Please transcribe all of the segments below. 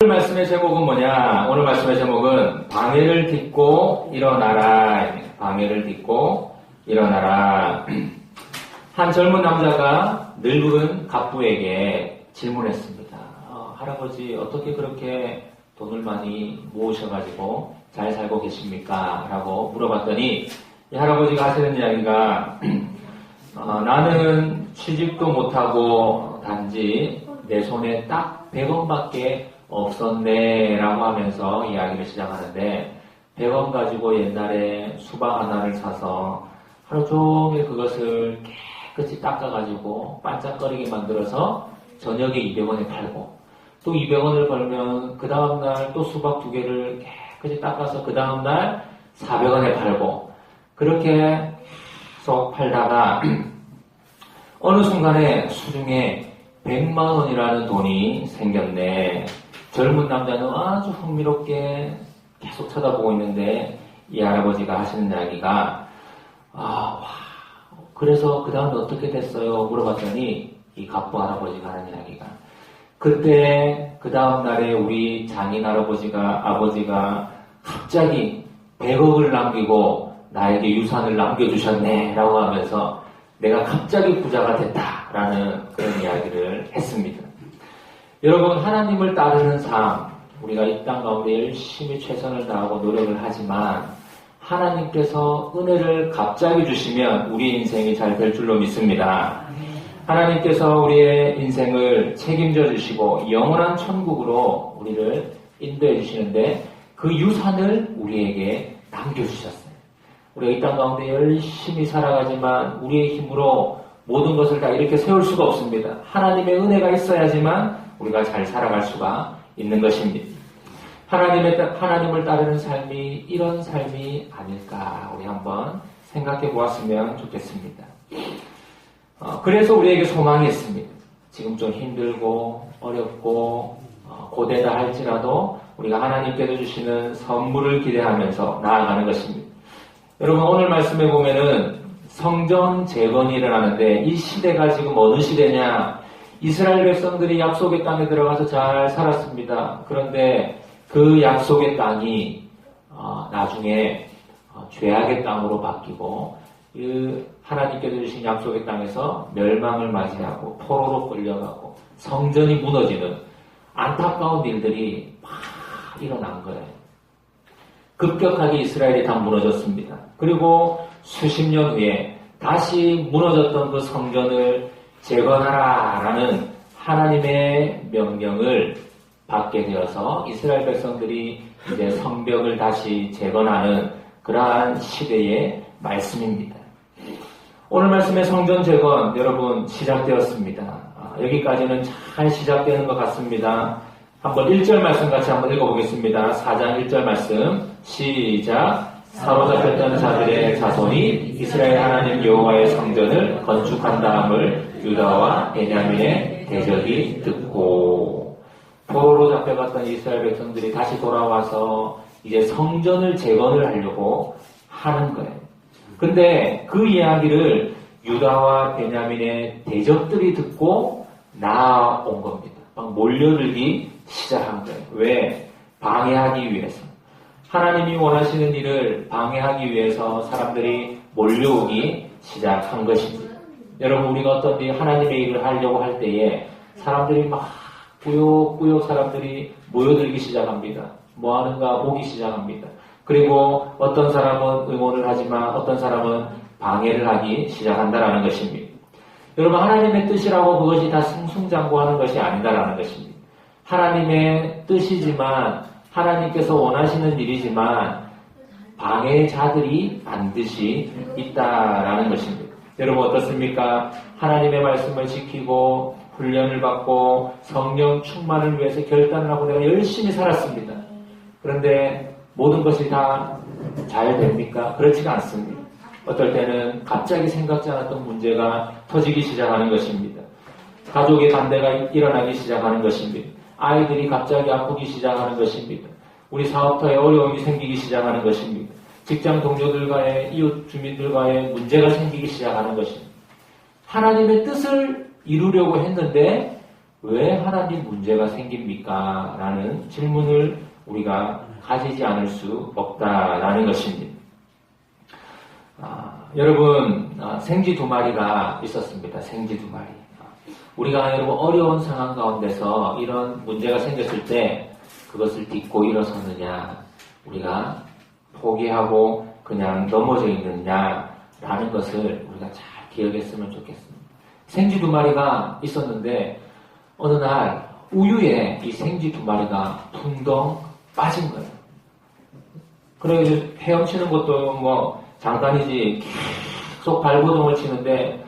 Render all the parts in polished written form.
오늘 말씀의 제목은 뭐냐? 오늘 말씀의 제목은 방해를 딛고 일어나라. 방해를 딛고 일어나라. 한 젊은 남자가 늙은 갑부에게 질문했습니다. 할아버지 어떻게 그렇게 돈을 많이 모으셔가지고 잘 살고 계십니까? 라고 물어봤더니 이 할아버지가 하시는 이야기가 나는 취직도 못하고 단지 내 손에 딱 100원밖에 없었네 라고 하면서 이야기를 시작하는데 100원 가지고 옛날에 수박 하나를 사서 하루 종일 그것을 깨끗이 닦아가지고 반짝거리게 만들어서 저녁에 200원에 팔고 또 200원을 벌면 그 다음날 또 수박 2개를 깨끗이 닦아서 그 다음날 400원에 팔고 그렇게 계속 팔다가 어느 순간에 수중에 100만 원이라는 돈이 생겼네. 젊은 남자는 아주 흥미롭게 계속 쳐다보고 있는데 이 할아버지가 하시는 이야기가 그래서 그 다음에 어떻게 됐어요? 물어봤더니 이 갑부 할아버지가 하는 이야기가 그때 그 다음 날에 우리 장인 아버지가 갑자기 100억을 남기고 나에게 유산을 남겨주셨네 라고 하면서 내가 갑자기 부자가 됐다라는 그런 이야기를 했습니다. 여러분, 하나님을 따르는 삶, 우리가 이 땅 가운데 열심히 최선을 다하고 노력을 하지만 하나님께서 은혜를 갑자기 주시면 우리 인생이 잘 될 줄로 믿습니다. 하나님께서 우리의 인생을 책임져 주시고 영원한 천국으로 우리를 인도해 주시는데 그 유산을 우리에게 남겨주셨어요. 우리가 이 땅 가운데 열심히 살아가지만 우리의 힘으로 모든 것을 다 이렇게 세울 수가 없습니다. 하나님의 은혜가 있어야지만 우리가 잘 살아갈 수가 있는 것입니다. 하나님을 따르는 삶이 이런 삶이 아닐까 우리 한번 생각해 보았으면 좋겠습니다. 그래서 우리에게 소망이 있습니다. 지금 좀 힘들고 어렵고 고되다 할지라도 우리가 하나님께서 주시는 선물을 기대하면서 나아가는 것입니다. 여러분 오늘 말씀에 보면은 성전 재건이 일어나는데 이 시대가 지금 어느 시대냐? 이스라엘 백성들이 약속의 땅에 들어가서 잘 살았습니다. 그런데 그 약속의 땅이 나중에 죄악의 땅으로 바뀌고 하나님께서 주신 약속의 땅에서 멸망을 맞이하고 포로로 끌려가고 성전이 무너지는 안타까운 일들이 막 일어난 거예요. 급격하게 이스라엘이 다 무너졌습니다. 그리고 수십 년 후에 다시 무너졌던 그 성전을 재건하라라는 하나님의 명령을 받게 되어서 이스라엘 백성들이 이제 성벽을 다시 재건하는 그러한 시대의 말씀입니다. 오늘 말씀의 성전 재건 여러분 시작되었습니다. 여기까지는 잘 시작되는 것 같습니다. 한번 1절 말씀 같이 한번 읽어보겠습니다. 4장 1절 말씀 시작. 사로잡혔던 자들의 자손이 이스라엘 하나님 여호와의 성전을 건축한 다음을 유다와 베냐민의 대적이 듣고 포로로 잡혀갔던 이스라엘 백성들이 다시 돌아와서 이제 성전을 재건을 하려고 하는 거예요. 근데 그 이야기를 유다와 베냐민의 대적들이 듣고 나온 겁니다. 막 몰려들기 시작한 거예요. 왜? 방해하기 위해서. 하나님이 원하시는 일을 방해하기 위해서 사람들이 몰려오기 시작한 것입니다. 여러분 우리가 어떤 하나님의 일을 하려고 할 때에 사람들이 막 꾸역꾸역 사람들이 모여들기 시작합니다. 뭐 하는가 보기 시작합니다. 그리고 어떤 사람은 응원을 하지만 어떤 사람은 방해를 하기 시작한다라는 것입니다. 여러분 하나님의 뜻이라고 그것이 다 승승장구하는 것이 아니다라는 것입니다. 하나님의 뜻이지만 하나님께서 원하시는 일이지만 방해자들이 반드시 있다라는 것입니다. 여러분 어떻습니까? 하나님의 말씀을 지키고 훈련을 받고 성령 충만을 위해서 결단을 하고 내가 열심히 살았습니다. 그런데 모든 것이 다 잘 됩니까? 그렇지가 않습니다. 어떨 때는 갑자기 생각지 않았던 문제가 터지기 시작하는 것입니다. 가족의 반대가 일어나기 시작하는 것입니다. 아이들이 갑자기 아프기 시작하는 것입니다. 우리 사업터에 어려움이 생기기 시작하는 것입니다. 직장 동료들과의 이웃 주민들과의 문제가 생기기 시작하는 것입니다. 하나님의 뜻을 이루려고 했는데 왜 하나님 문제가 생깁니까? 라는 질문을 우리가 가지지 않을 수 없다라는 것입니다. 여러분, 생쥐 2마리가 있었습니다. 생쥐 2마리. 우리가 여러분 어려운 상황 가운데서 이런 문제가 생겼을 때 그것을 딛고 일어섰느냐, 우리가 포기하고 그냥 넘어져 있느냐라는 것을 우리가 잘 기억했으면 좋겠습니다. 생쥐 2마리가 있었는데 어느 날 우유에 이 생쥐 2마리가 풍덩 빠진 거예요. 그래서 헤엄치는 것도 뭐 잠깐이지 계속 발버둥을 치는데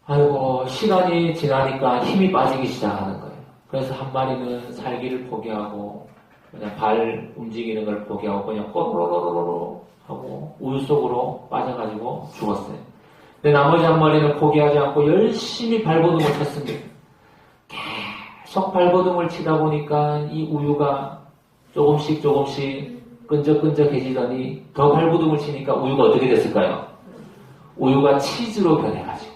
아이고 시간이 지나니까 힘이 빠지기 시작하는 거예요. 그래서 한 마리는 살기를 포기하고 그냥 발 움직이는 걸 포기하고 그냥 꼬로로로로 하고 우유 속으로 빠져가지고 죽었어요. 근데 나머지 한 마리는 포기하지 않고 열심히 발버둥을 쳤습니다. 계속 발버둥을 치다 보니까 이 우유가 조금씩 끈적끈적해지더니 더 발버둥을 치니까 우유가 어떻게 됐을까요? 우유가 치즈로 변해가지고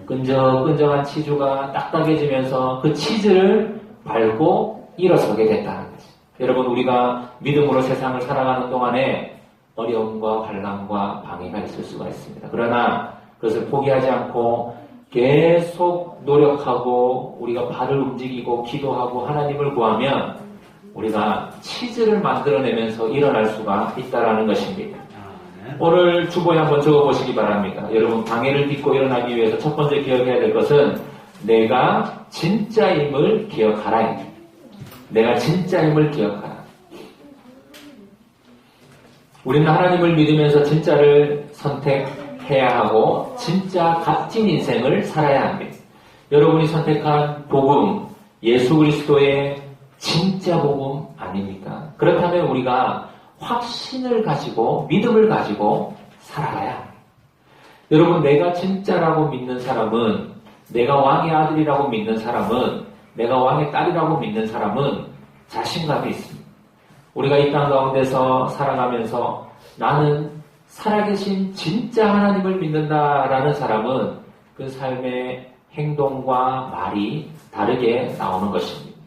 끈적끈적한 치즈가 딱딱해지면서 그 치즈를 밟고 일어서게 됐다는 거죠. 여러분, 우리가 믿음으로 세상을 살아가는 동안에 어려움과 환난과 방해가 있을 수가 있습니다. 그러나 그것을 포기하지 않고 계속 노력하고 우리가 발을 움직이고 기도하고 하나님을 구하면 우리가 치즈를 만들어내면서 일어날 수가 있다는 것입니다. 오늘 주보에 한번 적어보시기 바랍니다. 여러분, 방해를 딛고 일어나기 위해서 첫 번째 기억해야 될 것은 내가 진짜임을 기억하라. 내가 진짜임을 기억하라. 우리는 하나님을 믿으면서 진짜를 선택해야 하고 진짜 값진 인생을 살아야 합니다. 여러분이 선택한 복음, 예수 그리스도의 진짜 복음 아닙니까? 그렇다면 우리가 확신을 가지고 믿음을 가지고 살아가야 합니다. 여러분, 내가 진짜라고 믿는 사람은, 내가 왕의 아들이라고 믿는 사람은, 내가 왕의 딸이라고 믿는 사람은 자신감이 있습니다. 우리가 이 땅 가운데서 살아가면서 나는 살아계신 진짜 하나님을 믿는다라는 사람은 그 삶의 행동과 말이 다르게 나오는 것입니다.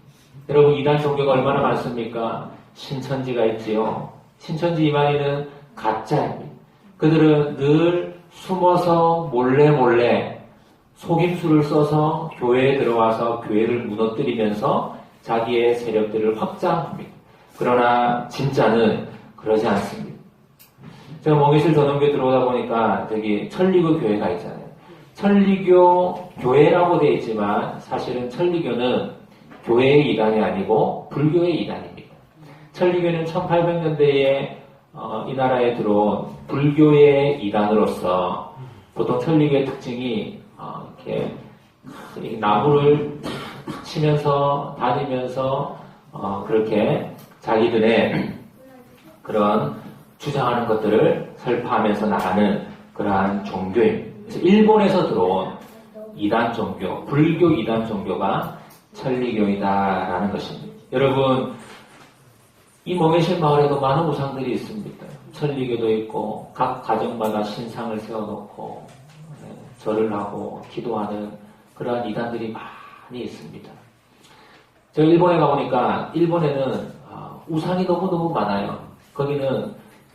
여러분, 이단 종교가 얼마나 많습니까? 신천지가 있지요. 신천지 이만희는 가짜입니다. 그들은 늘 숨어서 몰래 속임수를 써서 교회에 들어와서 교회를 무너뜨리면서 자기의 세력들을 확장합니다. 그러나 진짜는 그러지 않습니다. 제가 몽이실 전원교회 들어오다 보니까 저기 천리교 교회가 있잖아요. 천리교 교회라고 되어 있지만 사실은 천리교는 교회의 이단이 아니고 불교의 이단입니다. 천리교는 1800년대에 이 나라에 들어온 불교의 이단으로서 보통 천리교의 특징이 이렇게 나무를 탁 치면서 다니면서 그렇게 자기들의 그런 주장하는 것들을 설파하면서 나가는 그러한 종교입니다. 그래서 일본에서 들어온 이단 종교, 불교 이단 종교가 천리교이다라는 것입니다. 여러분, 이 몽해실 마을에도 많은 우상들이 있습니다. 천리교도 있고 각 가정마다 신상을 세워놓고 절을 하고 기도하는 그러한 이단들이 많이 있습니다. 제가 일본에 가보니까 일본에는 우상이 너무너무 많아요. 거기는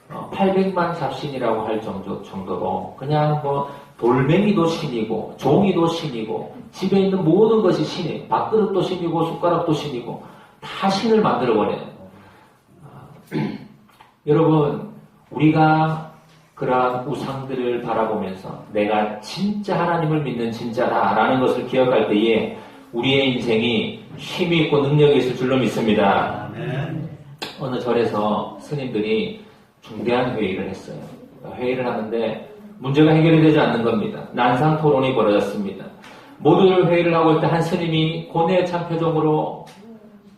800만 잡신이라고 할 정도로 그냥 뭐 돌멩이도 신이고 종이도 신이고 집에 있는 모든 것이 신이에요. 밥그릇도 신이고 숟가락도 신이고 다 신을 만들어버려요. 여러분, 우리가 그러한 우상들을 바라보면서 내가 진짜 하나님을 믿는 진짜다라는 것을 기억할 때에 우리의 인생이 힘이 있고 능력이 있을 줄로 믿습니다. 어느 절에서 스님들이 중대한 회의를 했어요. 회의를 하는데 문제가 해결이 되지 않는 겁니다. 난상 토론이 벌어졌습니다. 모두들 회의를 하고 있을 때 한 스님이 고뇌에 찬 표정으로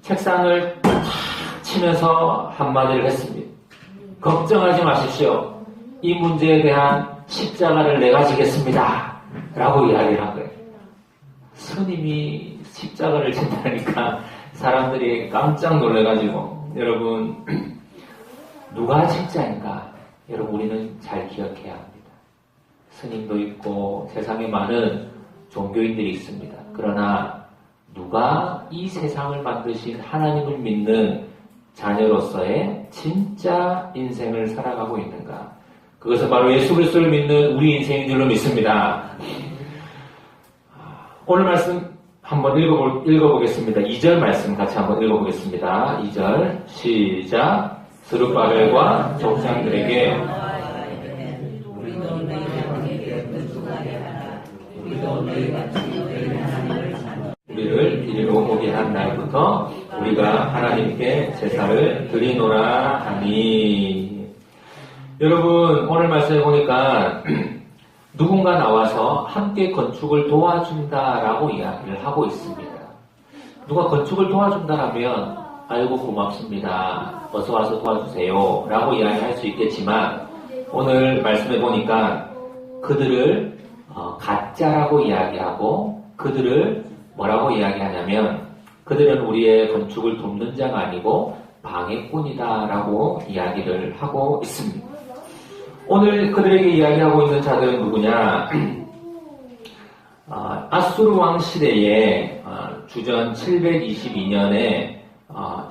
책상을 탁 치면서 한마디를 했습니다. 걱정하지 마십시오. 이 문제에 대한 십자가를 내가 지겠습니다. 라고 이야기를 한 거예요. 스님이 십자가를 진다니까 사람들이 깜짝 놀라가지고 여러분, 누가 진짜인가? 여러분, 우리는 잘 기억해야 합니다. 스님도 있고 세상에 많은 종교인들이 있습니다. 그러나 누가 이 세상을 만드신 하나님을 믿는 자녀로서의 진짜 인생을 살아가고 있는가? 그것은 바로 예수 그리스도를 믿는 우리 인생인 줄로 믿습니다. 오늘 말씀 한번 읽어보겠습니다. 2절 말씀 같이 한번 읽어보겠습니다. 2절 시작. 스룹바벨과 족장들에게 우리를 이리로 오게 한 날부터 우리가 하나님께 제사를 드리노라 하니. 여러분, 오늘 말씀해 보니까 누군가 나와서 함께 건축을 도와준다라고 이야기를 하고 있습니다. 누가 건축을 도와준다라면 아이고 고맙습니다. 어서 와서 도와주세요 라고 이야기할 수 있겠지만, 오늘 말씀해 보니까 그들을 가짜라고 이야기하고 그들을 뭐라고 이야기하냐면 그들은 우리의 건축을 돕는 자가 아니고 방해꾼이다 라고 이야기를 하고 있습니다. 오늘 그들에게 이야기하고 있는 자들은 누구냐? 아수르 왕 시대에 주전 722년에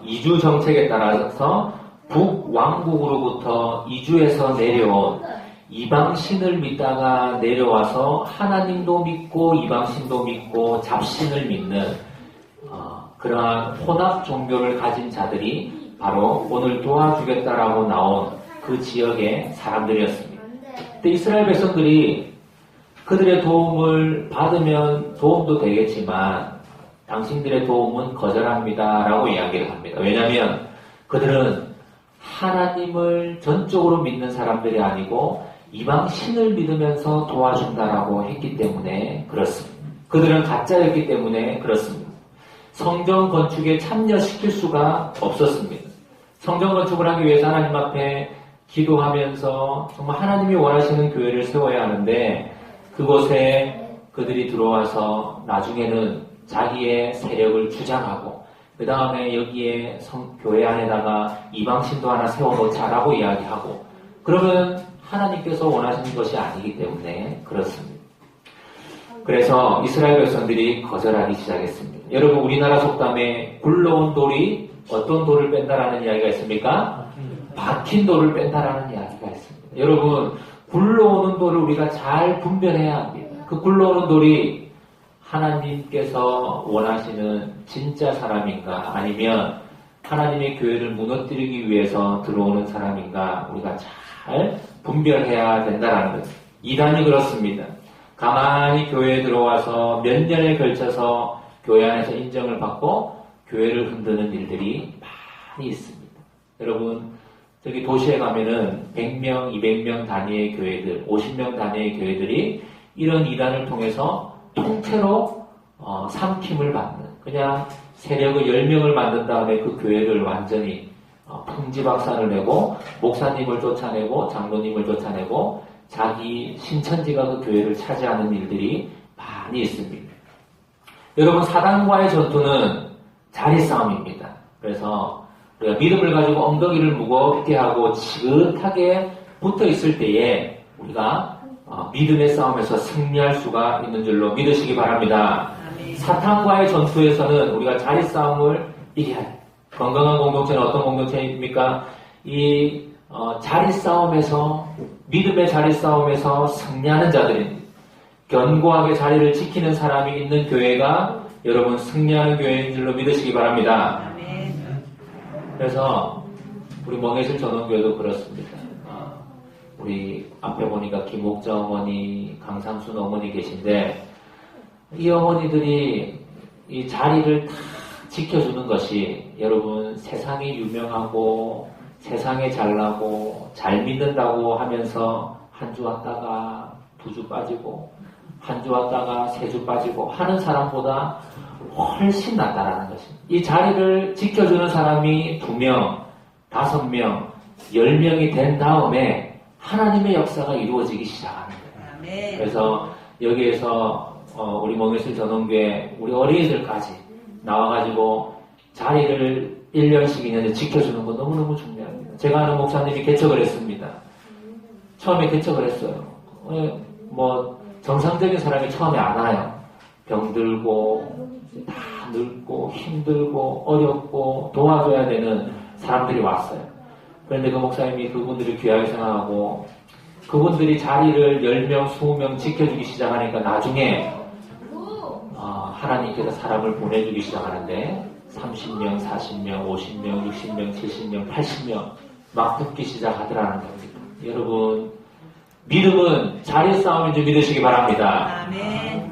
이주 정책에 따라서 북왕국으로부터 이주해서 내려온 이방신을 믿다가 내려와서 하나님도 믿고 이방신도 믿고 잡신을 믿는 그러한 혼합 종교를 가진 자들이 바로 오늘 도와주겠다라고 나온 그 지역의 사람들이었습니다. 근데 이스라엘 백성들이 그들의 도움을 받으면 도움도 되겠지만 당신들의 도움은 거절합니다 라고 이야기를 합니다. 왜냐하면 그들은 하나님을 전적으로 믿는 사람들이 아니고 이방 신을 믿으면서 도와준다라고 했기 때문에 그렇습니다. 그들은 가짜였기 때문에 그렇습니다. 성전 건축에 참여시킬 수가 없었습니다. 성전 건축을 하기 위해서 하나님 앞에 기도하면서 정말 하나님이 원하시는 교회를 세워야 하는데 그곳에 그들이 들어와서 나중에는 자기의 세력을 주장하고 그 다음에 여기에 교회 안에다가 이방신도 하나 세워놓자라고 이야기하고 그러면 하나님께서 원하시는 것이 아니기 때문에 그렇습니다. 그래서 이스라엘 백성들이 거절하기 시작했습니다. 여러분 우리나라 속담에 굴러온 돌이 어떤 돌을 뺀다라는 이야기가 있습니까? 박힌 돌을 뺀다라는 이야기가 있습니다. 여러분 굴러오는 돌을 우리가 잘 분별해야 합니다. 그 굴러오는 돌이 하나님께서 원하시는 진짜 사람인가 아니면 하나님의 교회를 무너뜨리기 위해서 들어오는 사람인가 우리가 잘 분별해야 된다는 것. 이단이 그렇습니다. 가만히 교회에 들어와서 몇 년에 걸쳐서 교회 안에서 인정을 받고 교회를 흔드는 일들이 많이 있습니다. 여러분 저기 도시에 가면은 100명, 200명 단위의 교회들, 50명 단위의 교회들이 이런 이단을 통해서 통째로 삼킴을 받는 그냥 세력의 10명을 만든 다음에 그 교회를 완전히 풍지박산을 내고 목사님을 쫓아내고 장로님을 쫓아내고 자기 신천지가 그 교회를 차지하는 일들이 많이 있습니다. 여러분 사단과의 전투는 자리 싸움입니다. 그래서 우리가 믿음을 가지고 엉덩이를 무겁게 하고 지긋하게 붙어 있을 때에 우리가 믿음의 싸움에서 승리할 수가 있는 줄로 믿으시기 바랍니다. 사탄과의 전투에서는 우리가 자리 싸움을 이겨야 해요. 건강한 공동체는 어떤 공동체입니까? 이 자리 싸움에서 믿음의 자리 싸움에서 승리하는 자들입니다. 견고하게 자리를 지키는 사람이 있는 교회가 여러분 승리하는 교회인 줄로 믿으시기 바랍니다. 그래서 우리 멍해실 전원교회도 그렇습니다. 우리 앞에 보니까 김옥자 어머니, 강상순 어머니 계신데 이 어머니들이 이 자리를 다 지켜주는 것이 여러분 세상에 유명하고 세상에 잘나고 잘 믿는다고 하면서 한 주 왔다가 두 주 빠지고 한 주 왔다가 세 주 빠지고 하는 사람보다 훨씬 낫다라는 것입니다. 이 자리를 지켜주는 사람이 2명, 5명, 10명이 된 다음에 하나님의 역사가 이루어지기 시작하는 거예요. 그래서 여기에서 우리 멍해실 전원교회 우리 어린이들까지 나와가지고 자리를 1년씩 2년에 지켜주는 거 너무너무 중요합니다. 제가 아는 목사님이 개척을 했습니다. 처음에 개척을 했어요. 뭐 정상적인 사람이 처음에 안 와요. 병들고 다 늙고 힘들고 어렵고 도와줘야 되는 사람들이 왔어요. 그런데 그 목사님이 그분들을 귀하게 생각하고 그분들이 자리를 10명, 20명 지켜주기 시작하니까 나중에 하나님께서 사람을 보내주기 시작하는데 30명, 40명, 50명, 60명, 70명, 80명 막 붙기 시작하더라는 겁니다. 여러분, 믿음은 자리 싸움인 줄 믿으시기 바랍니다. 아멘.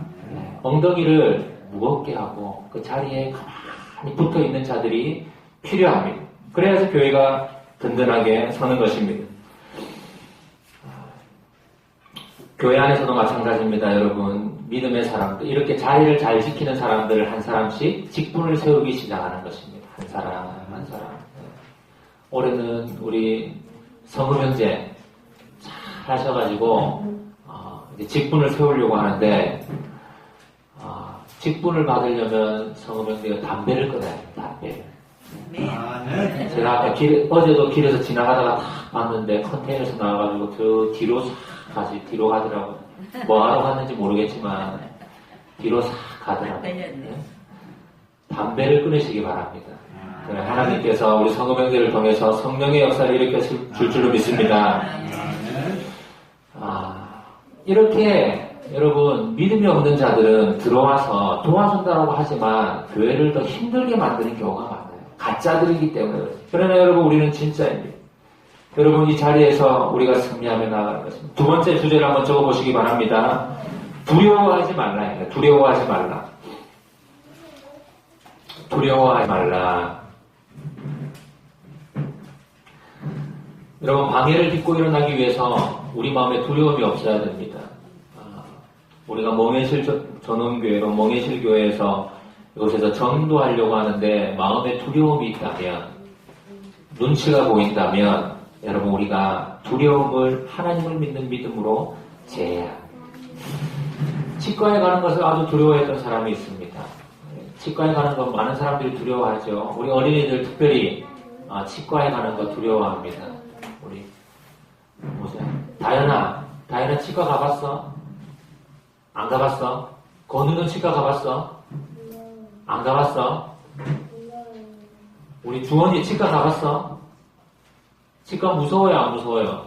엉덩이를 무겁게 하고 그 자리에 가만히 붙어 있는 자들이 필요합니다. 그래야지 교회가 든든하게 서는 것입니다. 교회 안에서도 마찬가지입니다, 여러분. 믿음의 사람들, 이렇게 자리를 잘 지키는 사람들 한 사람씩 직분을 세우기 시작하는 것입니다. 한 사람, 한 사람. 올해는 우리 성금 형제 잘 하셔가지고 이제 직분을 세우려고 하는데 직분을 받으려면 성금 형제가 담배를 끊어야 돼요. 담배를. 네. 제가 아까 어제도 길에서 지나가다가 딱 봤는데 컨테이너에서 나와가지고 저 뒤로 다시 뒤로 가더라고요. 뭐 하러 갔는지 모르겠지만 뒤로 싹 가더라고요. 네. 담배를 끊으시기 바랍니다. 하나님께서 우리 성금 형제를 통해서 성령의 역사를 일으켜 줄 줄로 믿습니다. 이렇게 여러분 믿음이 없는 자들은 들어와서 도와준다고 하지만 교회를 더 힘들게 만드는 경우가 많아요. 가짜들이기 때문에. 그러나 여러분 우리는 진짜입니다. 여러분 이 자리에서 우리가 승리하며 나아가는 것입니다. 두 번째 주제를 한번 적어보시기 바랍니다. 두려워하지 말라. 두려워하지 말라. 두려워하지 말라. 여러분 방해를 딛고 일어나기 위해서 우리 마음에 두려움이 없어야 됩니다. 우리가 멍해실 전원교회로 멍해실 교회에서 이곳에서 전도하려고 하는데 마음에 두려움이 있다면 눈치가 보인다면 여러분 우리가 두려움을 하나님을 믿는 믿음으로 제해야 합니다. 치과에 가는 것을 아주 두려워했던 사람이 있습니다. 치과에 가는 건 많은 사람들이 두려워하죠. 우리 어린이들 특별히 치과에 가는 거 두려워합니다. 우리 보세요. 다현아 치과 가봤어? 안 가봤어? 건우는 치과 가봤어? 안 가봤어? 우리 주원이 치과 가봤어? 치과 무서워요? 안 무서워요?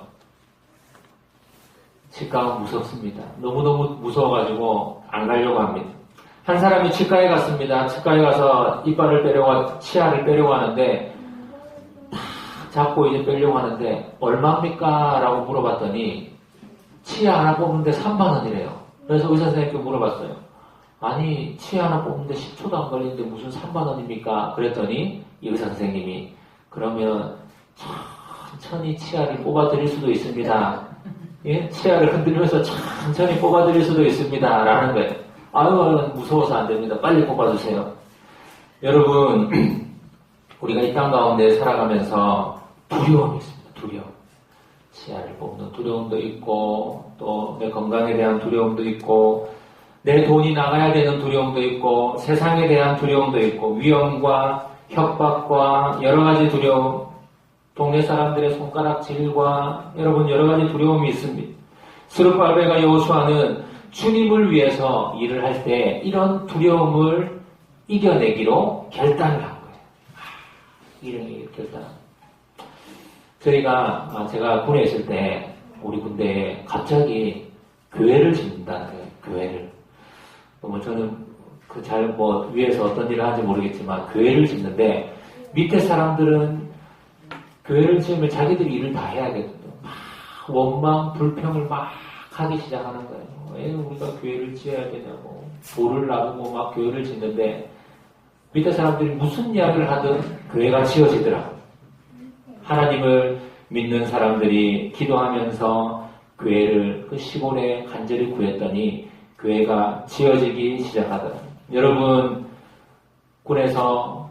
치과가 무섭습니다. 너무너무 무서워가지고 안 가려고 합니다. 한 사람이 치과에 갔습니다. 치과에 가서 이빨을 빼려고, 치아를 빼려고 하는데 탁 잡고 이제 빼려고 하는데 얼마입니까? 라고 물어봤더니 치아 하나 뽑는데 3만원이래요. 그래서 의사 선생님께 물어봤어요. 아니 치아 하나 뽑는데 10초도 안 걸리는데 무슨 3만원입니까? 그랬더니 이 의사 선생님이 그러면 천천히 치아를 뽑아드릴 수도 있습니다. 예? 치아를 흔들면서 천천히 뽑아드릴 수도 있습니다. 라는 거예요. 아유 무서워서 안 됩니다. 빨리 뽑아주세요. 여러분 우리가 이 땅 가운데 살아가면서 두려움이 있습니다. 두려움. 치아를 뽑는 두려움도 있고 또 내 건강에 대한 두려움도 있고 내 돈이 나가야 되는 두려움도 있고 세상에 대한 두려움도 있고 위험과 협박과 여러 가지 두려움, 동네 사람들의 손가락질과 여러분 여러 가지 두려움이 있습니다. 스룹바벨과 여호수아는 주님을 위해서 일을 할 때 이런 두려움을 이겨내기로 결단을 한 거예요. 이런 결단. 제가 군에 있을 때 우리 군대에 갑자기 교회를 짓는다는 거예요. 교회를. 저는 위에서 어떤 일을 하는지 모르겠지만 교회를 짓는데 밑에 사람들은 교회를 지으면 자기들이 일을 다 해야겠거든요. 막 원망, 불평을 막 하기 시작하는 거예요. 왜 우리가 교회를 지어야 되냐고 돌을 놔두고 막 교회를 짓는데 밑에 사람들이 무슨 이야기를 하든 교회가 지어지더라고요. 하나님을 믿는 사람들이 기도하면서 교회를 그 시골에 간절히 구했더니 교회가 지어지기 시작하더라고요. 여러분 군에서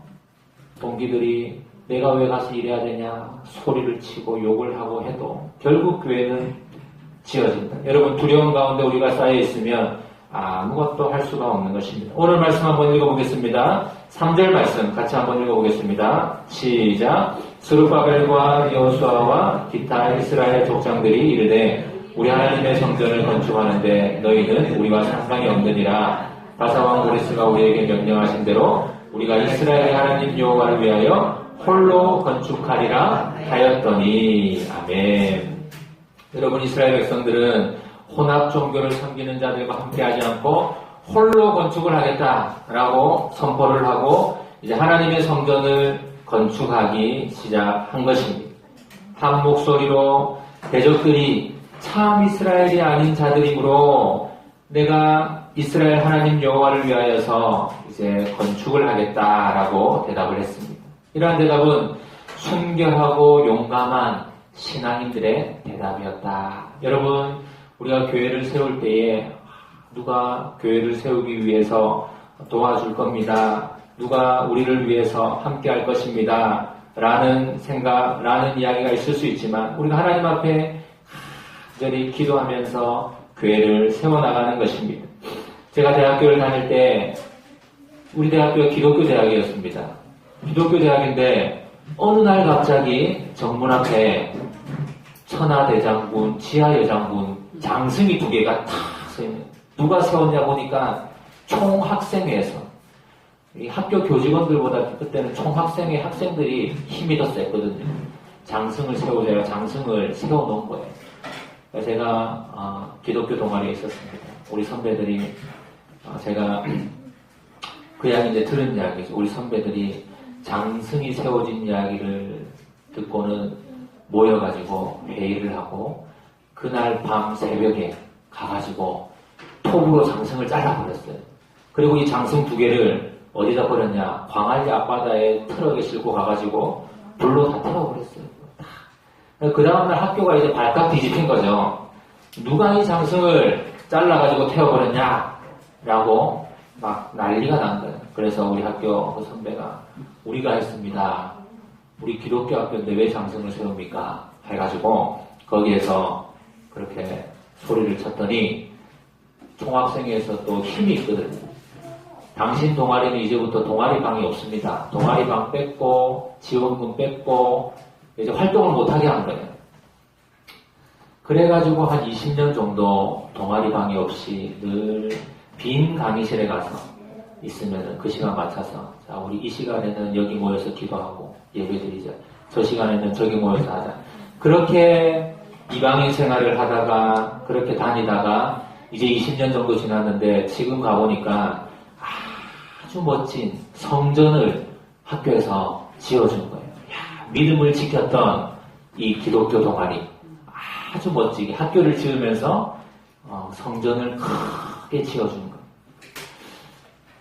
동기들이 내가 왜 가서 일해야 되냐 소리를 치고 욕을 하고 해도 결국 교회는 지어진다. 여러분 두려움 가운데 우리가 쌓여 있으면 아무것도 할 수가 없는 것입니다. 오늘 말씀 한번 읽어보겠습니다. 3절 말씀 같이 한번 읽어보겠습니다. 시작. 스룹바벨과 여호수아와 기타 이스라엘 족장들이 이르되 우리 하나님의 성전을 건축하는데 너희는 우리와 상관이 없느니라. 바사왕 고레스가 우리에게 명령하신 대로 우리가 이스라엘의 하나님 여호와를 위하여 홀로 건축하리라 하였더니. 아멘. 여러분, 이스라엘 백성들은 혼합 종교를 섬기는 자들과 함께하지 않고 홀로 건축을 하겠다라고 선포를 하고 이제 하나님의 성전을 건축하기 시작한 것입니다. 한 목소리로 대적들이 참 이스라엘이 아닌 자들이므로 내가 이스라엘 하나님 여호와를 위하여서 이제 건축을 하겠다라고 대답을 했습니다. 이러한 대답은 순결하고 용감한 신앙인들의 대답이었다. 여러분, 우리가 교회를 세울 때에 누가 교회를 세우기 위해서 도와줄 겁니다. 누가 우리를 위해서 함께 할 것입니다. 라는 생각, 라는 이야기가 있을 수 있지만 우리가 하나님 앞에 간절히 기도하면서 교회를 세워나가는 것입니다. 제가 대학교를 다닐 때 우리 대학교가 기독교 대학이었습니다. 기독교 대학인데 어느 날 갑자기 정문 앞에 천하대장군, 지하여장군, 장승이 2개가 탁 서있는. 누가 세웠냐 보니까 총학생회에서 이 학교 교직원들보다 그때는 총학생회 학생들이 힘이 더 셌거든요. 장승을 세우자 장승을 세워놓은 거예요. 제가 기독교 동아리에 있었습니다. 우리 선배들이 제가 그 이야기 이제 들은 이야기죠. 우리 선배들이 장승이 세워진 이야기를 듣고는 모여가지고 회의를 하고 그날 밤 새벽에 가가지고 톱으로 장승을 잘라버렸어요. 그리고 이 장승 2개를 어디다 버렸냐? 광안리 앞바다에 트럭에 싣고 가가지고 불로 다 태워버렸어요. 그 다음날 학교가 이제 발칵 뒤집힌 거죠. 누가 이 장승을 잘라가지고 태워버렸냐? 라고 막 난리가 난 거예요. 그래서 우리 학교 그 선배가 우리가 했습니다. 우리 기독교 학교인데 왜 장승을 세웁니까? 해가지고 거기에서 그렇게 소리를 쳤더니 총학생회에서 또 힘이 있거든요. 당신 동아리는 이제부터 동아리방이 없습니다. 동아리방 뺐고 지원금 뺐고 이제 활동을 못하게 한 거예요. 그래가지고 한 20년 정도 동아리방이 없이 늘 빈 강의실에 가서 있으면 그 시간 맞춰서 자 우리 이 시간에는 여기 모여서 기도하고 예배드리자. 저 시간에는 저기 모여서 하자. 그렇게 이방인 생활을 하다가 그렇게 다니다가 이제 20년 정도 지났는데 지금 가보니까 아주 멋진 성전을 학교에서 지어준 거예요. 믿음을 지켰던 이 기독교 동아리 아주 멋지게 학교를 지으면서 성전을 크게 지어준 거예요.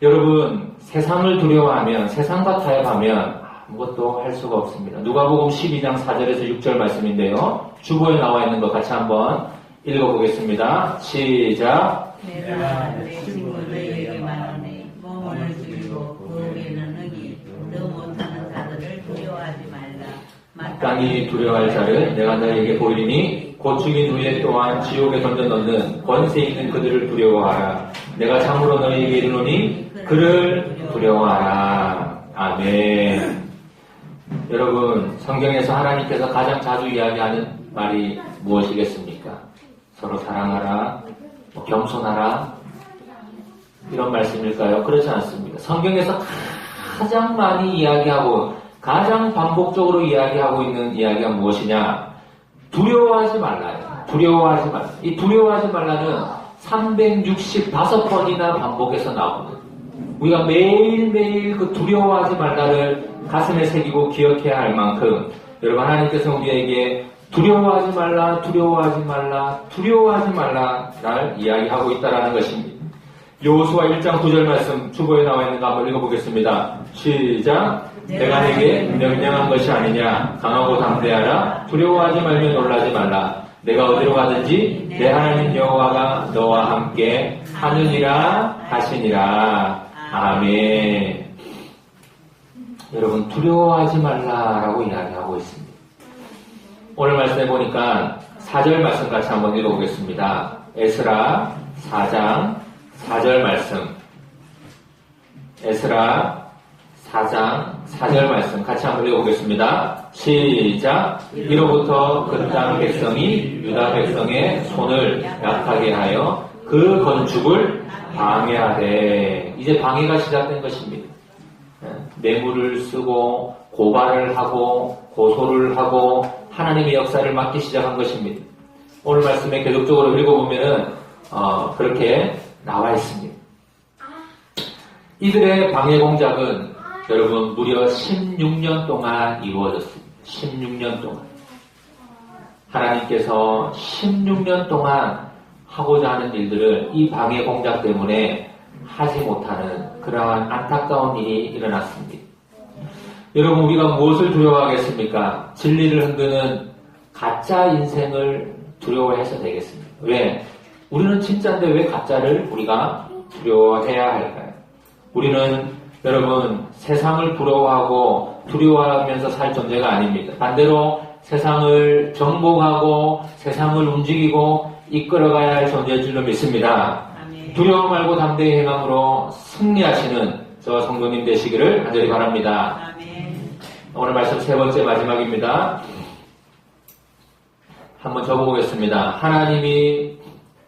여러분, 세상을 두려워하면 세상과 타협하면 아무것도 할 수가 없습니다. 누가복음 12장 4절에서 6절 말씀인데요. 주보에 나와 있는 것 같이 한번 읽어보겠습니다. 시작. 내가 내 친구 너희에게 말하니 몸을 죽이고 그 외에는 능히 더 못하는 자들을 두려워하지 말라. 마땅히 두려워할 자를 내가 너희에게 보이리니 곧 죽인 후에 또한 지옥에 던져 넣는 권세 있는 그들을 두려워하라. 내가 참으로 너희에게 이르노니 그를 두려워하라. 아멘. 여러분, 성경에서 하나님께서 가장 자주 이야기하는 말이 무엇이겠습니까? 서로 사랑하라, 겸손하라, 이런 말씀일까요? 그렇지 않습니다. 성경에서 가장 많이 이야기하고 가장 반복적으로 이야기하고 있는 이야기가 무엇이냐? 두려워하지 말라요. 두려워하지 말라. 이 두려워하지 말라는 365번이나 반복해서 나오거든요. 우리가 매일매일 그 두려워하지 말라를 가슴에 새기고 기억해야 할 만큼 여러분 하나님께서 우리에게 두려워하지 말라, 두려워하지 말라, 두려워하지 말라 날 이야기하고 있다라는 것입니다. 여호수아 1장 9절 말씀 주보에 나와 있는 거 한번 읽어보겠습니다. 시작. 내가 내게 명령한 것이 아니냐. 강하고 담대하라. 두려워하지 말며 놀라지 말라. 내가 어디로 가든지 내 하나님 여호와가 너와 함께 하느니라 하시니라. 아멘. 여러분 두려워하지 말라라고 이야기하고 있습니다. 오늘 말씀해 보니까 4절 말씀 같이 한번 읽어보겠습니다. 에스라 4장 4절 말씀. 에스라 4장 4절 말씀 같이 한번 읽어보겠습니다. 시작. 이로부터 그 땅 백성이 유다 백성의 손을 약하게 하여 그 건축을 방해하되. 이제 방해가 시작된 것입니다. 뇌물을 쓰고 고발을 하고 고소를 하고 하나님의 역사를 막기 시작한 것입니다. 오늘 말씀에 계속적으로 읽어보면은 그렇게 나와 있습니다. 이들의 방해 공작은 여러분 무려 16년 동안 이루어졌습니다. 16년 동안. 하나님께서 16년 동안 하고자 하는 일들을 이 방해 공작 때문에 하지 못하는 그러한 안타까운 일이 일어났습니다. 여러분 우리가 무엇을 두려워하겠습니까? 진리를 흔드는 가짜 인생을 두려워해서 되겠습니다. 왜? 우리는 진짜인데 왜 가짜를 우리가 두려워해야 할까요? 우리는 여러분 세상을 부러워하고 두려워하면서 살 존재가 아닙니다. 반대로 세상을 정복하고 세상을 움직이고 이끌어가야 할 존재일 줄로 믿습니다. 아멘. 두려워 말고 담대히 행함으로 승리하시는 저 성도님 되시기를 간절히 바랍니다. 아멘. 오늘 말씀 세 번째 마지막입니다. 한번 적어보겠습니다. 하나님이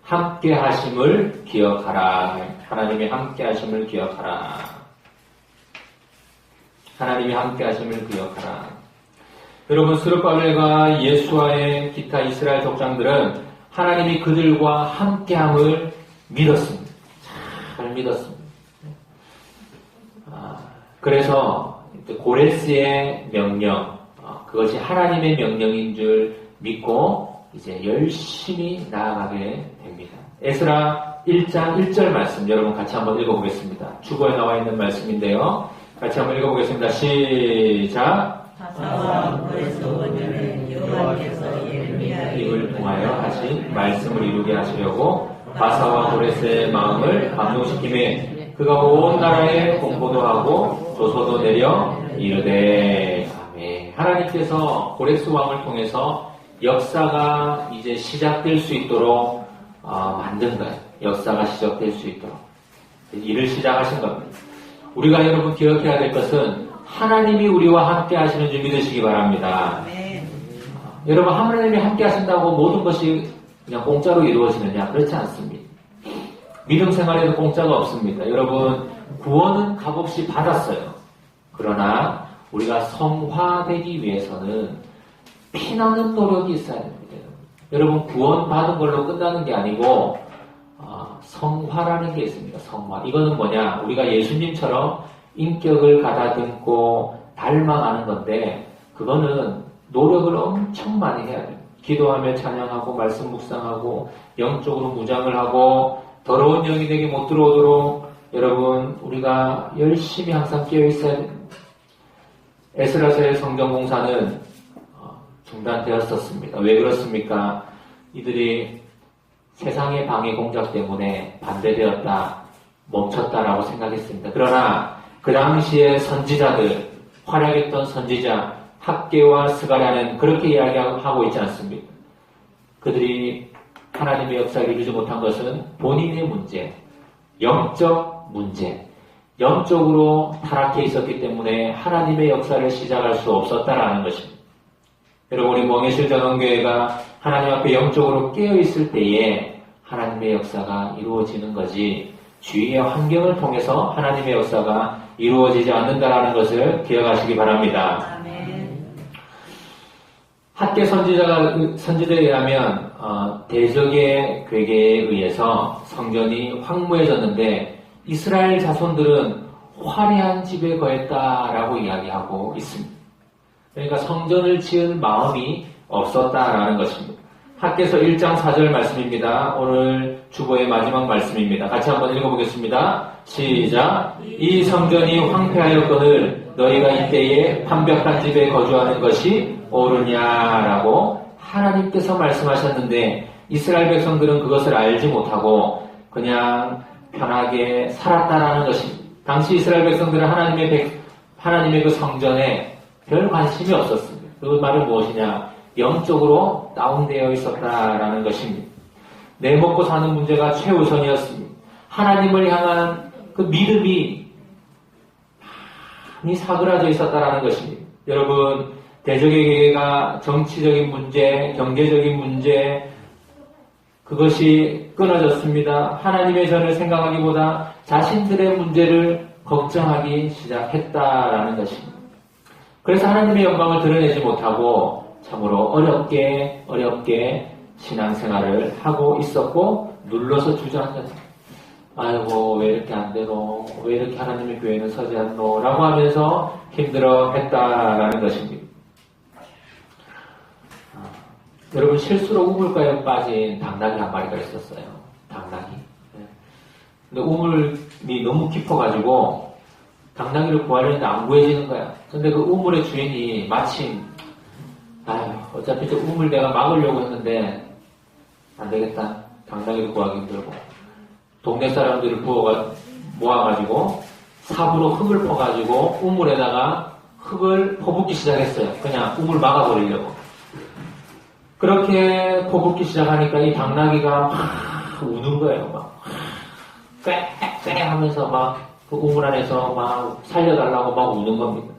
함께 하심을 기억하라. 하나님이 함께 하심을 기억하라. 하나님이 함께 하심을 기억하라. 여러분 스룹바벨과 예수와의 기타 이스라엘 족장들은 하나님이 그들과 함께함을 믿었습니다. 잘 믿었습니다. 그래서 고레스의 명령, 그것이 하나님의 명령인 줄 믿고 이제 열심히 나아가게 됩니다. 에스라 1장 1절 말씀 여러분 같이 한번 읽어보겠습니다. 주보에 나와 있는 말씀인데요. 같이 한번 읽어보겠습니다. 시작. 사사와 고레스 원년에 여호와께서 예레미야를 통하여 하신 말씀을 이루게 하시려고 바사와 고레스의 마음을 감동시키매 그가 온 나라에 공포도 하고 조소도 내려 이르되. 아멘. 하나님께서 고레스 왕을 통해서 역사가 이제 시작될 수 있도록 만든 거예요. 역사가 시작될 수 있도록 일을 시작하신 겁니다. 우리가 여러분 기억해야 될 것은 하나님이 우리와 함께 하시는 줄 믿으시기 바랍니다. 아멘. 여러분 하나님이 함께 하신다고 모든 것이 그냥 공짜로 이루어지느냐? 그렇지 않습니다. 믿음 생활에도 공짜가 없습니다. 여러분 구원은 값없이 받았어요. 그러나 우리가 성화되기 위해서는 피나는 노력이 있어야 됩니다. 여러분 구원 받은 걸로 끝나는 게 아니고 성화라는 게 있습니다. 성화. 이거는 뭐냐? 우리가 예수님처럼 인격을 가다듬고 닮아가는 건데 그거는 노력을 엄청 많이 해야 돼요. 기도하며 찬양하고 말씀 묵상하고 영적으로 무장을 하고 더러운 영이 내게 못 들어오도록 여러분 우리가 열심히 항상 깨어 있어야 됩니다. 에스라서의 성전 공사는 중단되었었습니다. 왜 그렇습니까? 이들이 세상의 방해 공작 때문에 반대되었다, 멈췄다라고 생각했습니다. 그러나 그 당시에 선지자들, 활약했던 선지자 학개와 스가랴는 그렇게 이야기하고 있지 않습니까? 그들이 하나님의 역사를 이루지 못한 것은 본인의 문제, 영적 문제, 영적으로 타락해 있었기 때문에 하나님의 역사를 시작할 수 없었다라는 것입니다. 여러분 우리 멍해실 전원교회가 하나님 앞에 영적으로 깨어있을 때에 하나님의 역사가 이루어지는 거지 주위의 환경을 통해서 하나님의 역사가 이루어지지 않는다라는 것을 기억하시기 바랍니다. 아멘. 학개 선지자에 의하면 대적의 괴계에 의해서 성전이 황무해졌는데 이스라엘 자손들은 화려한 집에 거했다라고 이야기하고 있습니다. 그러니까 성전을 지을 마음이 없었다라는 것입니다. 학개서 1장 4절 말씀입니다. 오늘 주보의 마지막 말씀입니다. 같이 한번 읽어보겠습니다. 시작. 이 성전이 황폐하였거늘 너희가 이때에 완벽한 집에 거주하는 것이 옳으냐라고 하나님께서 말씀하셨는데 이스라엘 백성들은 그것을 알지 못하고 그냥 편하게 살았다라는 것입니다. 당시 이스라엘 백성들은 하나님의 그 성전에 별 관심이 없었습니다. 그 말은 무엇이냐? 영적으로 다운되어 있었다라는 것입니다. 내 먹고 사는 문제가 최우선이었습니다. 하나님을 향한 그 믿음이 많이 사그라져 있었다라는 것입니다. 여러분, 대적의 계계가 정치적인 문제, 경제적인 문제, 그것이 끊어졌습니다. 하나님의 전을 생각하기보다 자신들의 문제를 걱정하기 시작했다라는 것입니다. 그래서 하나님의 영광을 드러내지 못하고 참으로 어렵게 신앙생활을 하고 있었고 눌러서 주저앉았다. 아이고 왜 이렇게 안 되노? 왜 이렇게 하나님의 교회는 서지 않노? 라고 하면서 힘들어했다라는 것입니다. 여러분 실수로 우물가에 빠진 당나귀 한 마리가 있었어요. 당나귀. 근데 우물이 너무 깊어가지고 당나귀를 구하려는데 안 구해지는 거야. 근데 그 우물의 주인이 마침 어차피 저 우물 내가 막으려고 했는데 안 되겠다. 당나귀를 구하기 힘들고 동네 사람들을 모아가지고 삽으로 흙을 퍼가지고 우물에다가 흙을 퍼붓기 시작했어요. 그냥 우물 막아버리려고. 그렇게 퍼붓기 시작하니까 이 당나귀가 막 우는 거예요. 막 꽥꽥 하면서 막 그 우물 안에서 막 살려달라고 막 우는 겁니다.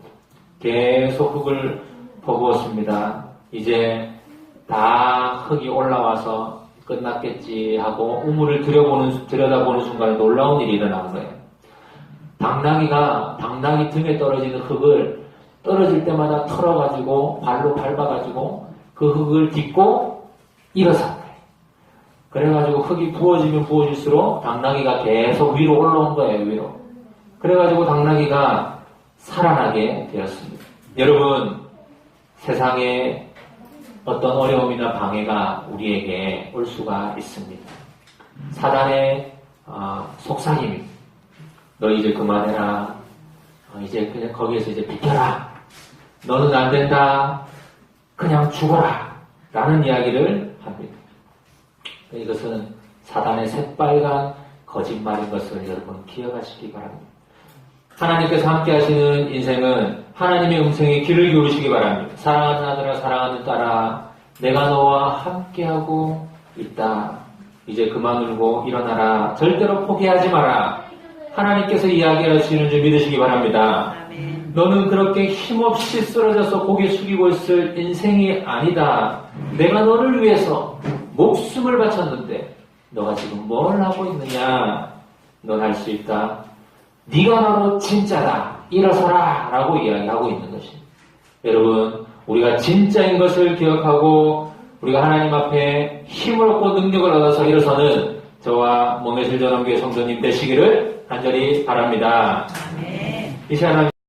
계속 흙을 퍼부었습니다. 이제 다 흙이 올라와서 끝났겠지 하고 우물을 들여다보는 순간에 놀라운 일이 일어난 거예요. 당나귀 등에 떨어지는 흙을 떨어질 때마다 털어가지고 발로 밟아가지고 그 흙을 딛고 일어선 거예요. 그래가지고 흙이 부어지면 부어질수록 당나귀가 계속 위로 올라온 거예요. 위로. 그래가지고 당나귀가 살아나게 되었습니다. 여러분 세상에 어떤 어려움이나 방해가 우리에게 올 수가 있습니다. 사단의 속삭임이 너 이제 그만해라. 이제 그냥 거기에서 이제 비켜라. 너는 안 된다. 그냥 죽어라. 라는 이야기를 합니다. 이것은 사단의 새빨간 거짓말인 것을 여러분 기억하시기 바랍니다. 하나님께서 함께 하시는 인생은 하나님의 음성에 귀를 기울이시기 바랍니다. 사랑하는 아들아 사랑하는 딸아 내가 너와 함께하고 있다. 이제 그만 울고 일어나라. 절대로 포기하지 마라. 하나님께서 이야기하시는 줄 믿으시기 바랍니다. 아멘. 너는 그렇게 힘없이 쓰러져서 고개 숙이고 있을 인생이 아니다. 내가 너를 위해서 목숨을 바쳤는데 너가 지금 뭘 하고 있느냐? 넌 할 수 있다. 네가 바로 진짜다. 일어서라. 라고 이야기하고 있는 것입니다. 여러분 우리가 진짜인 것을 기억하고 우리가 하나님 앞에 힘을 얻고 능력을 얻어서 일어서는 저와 몽해실전원교회 성도님 되시기를 간절히 바랍니다. 아멘. 이 시간